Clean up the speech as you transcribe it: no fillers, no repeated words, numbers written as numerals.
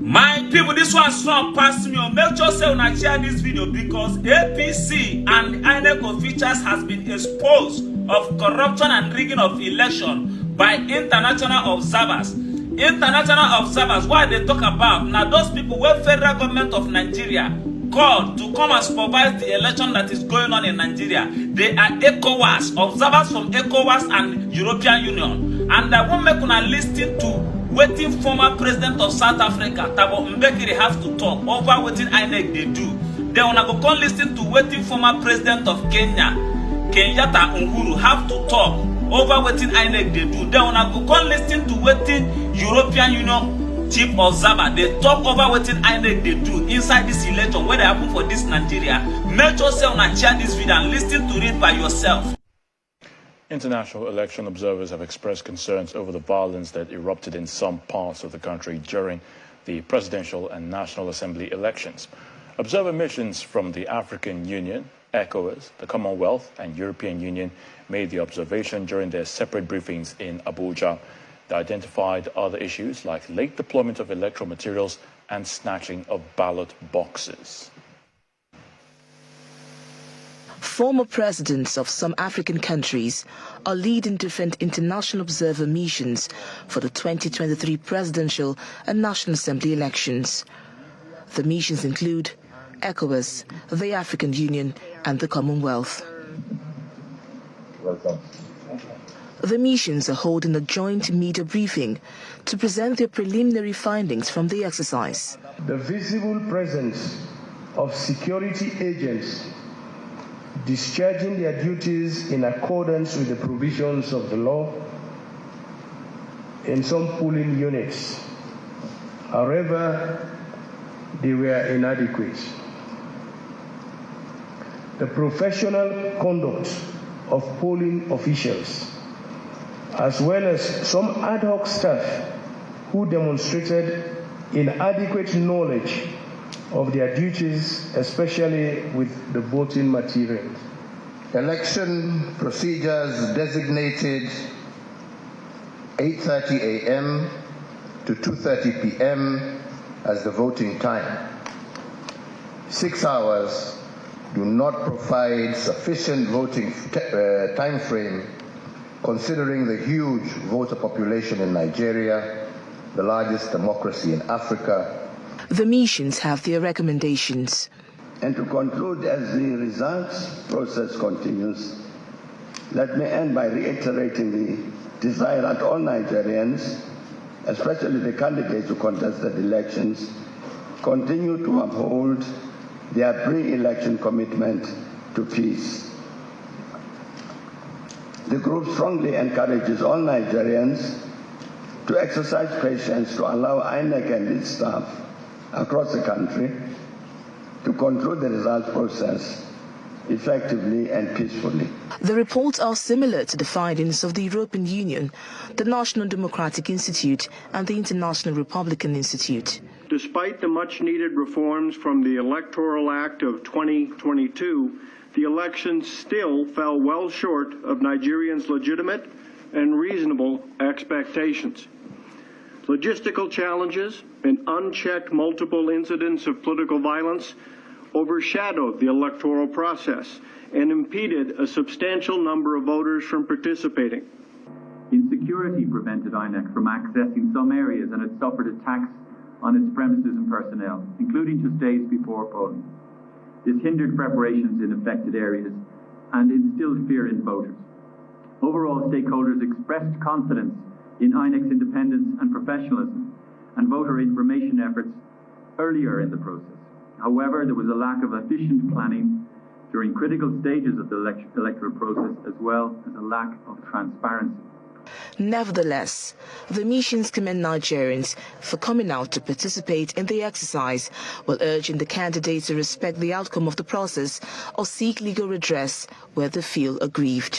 My people, this one strong past me. Make sure say una share this video because APC and INEC officials has been exposed of corruption and rigging of election by international observers. International observers, what they talk about now, those people where federal government of Nigeria called to come and supervise the election that is going on in Nigeria. They are ECOWAS, observers from ECOWAS and European Union. And I won't make una listen to waiting former president of South Africa, Thabo Mbeki, have to talk over what INEC they do. Then when I go come listen to waiting former president of Kenya, Kenyatta Uhuru, have to talk over what INEC they do. Then when I go come listen to waiting European Union chief observer, they talk over what INEC they do inside this election, where they happen for this Nigeria. Make sure say una share this video and listen to it by yourself. International election observers have expressed concerns over the violence that erupted in some parts of the country during the presidential and National Assembly elections. Observer missions from the African Union, ECOWAS, the Commonwealth, and European Union made the observation during their separate briefings in Abuja. They identified other issues like late deployment of electoral materials and snatching of ballot boxes. Former presidents of some African countries are leading different international observer missions for the 2023 presidential and National Assembly elections. The missions include ECOWAS, the African Union, and the Commonwealth. Welcome. The missions are holding a joint media briefing to present their preliminary findings from the exercise. The visible presence of security agents discharging their duties in accordance with the provisions of the law in some polling units. However, they were inadequate. The professional conduct of polling officials, as well as some ad hoc staff who demonstrated inadequate knowledge of their duties, especially with the voting materials. Election procedures designated 8:30 a.m. to 2:30 p.m. as the voting time. 6 hours do not provide sufficient voting time frame considering the huge voter population in Nigeria, the largest democracy in Africa. The missions have their recommendations. And to conclude, as the results process continues, let me end by reiterating the desire that all Nigerians, especially the candidates who contested elections, continue to uphold their pre-election commitment to peace. The group strongly encourages all Nigerians to exercise patience to allow INEC and its staff across the country to conclude the results process effectively and peacefully. The reports are similar to the findings of the European Union, the National Democratic Institute, and the International Republican Institute. Despite the much-needed reforms from the Electoral Act of 2022, the elections still fell well short of Nigerians' legitimate and reasonable expectations. Logistical challenges and unchecked multiple incidents of political violence overshadowed the electoral process and impeded a substantial number of voters from participating. Insecurity prevented INEC from accessing some areas, and it suffered attacks on its premises and personnel, including just days before polling. This hindered preparations in affected areas and instilled fear in voters. Overall, stakeholders expressed confidence in INEC's independence and professionalism and voter information efforts earlier in the process. However, there was a lack of efficient planning during critical stages of the electoral process, as well as a lack of transparency. Nevertheless, the missions commend Nigerians for coming out to participate in the exercise, while urging the candidates to respect the outcome of the process or seek legal redress where they feel aggrieved.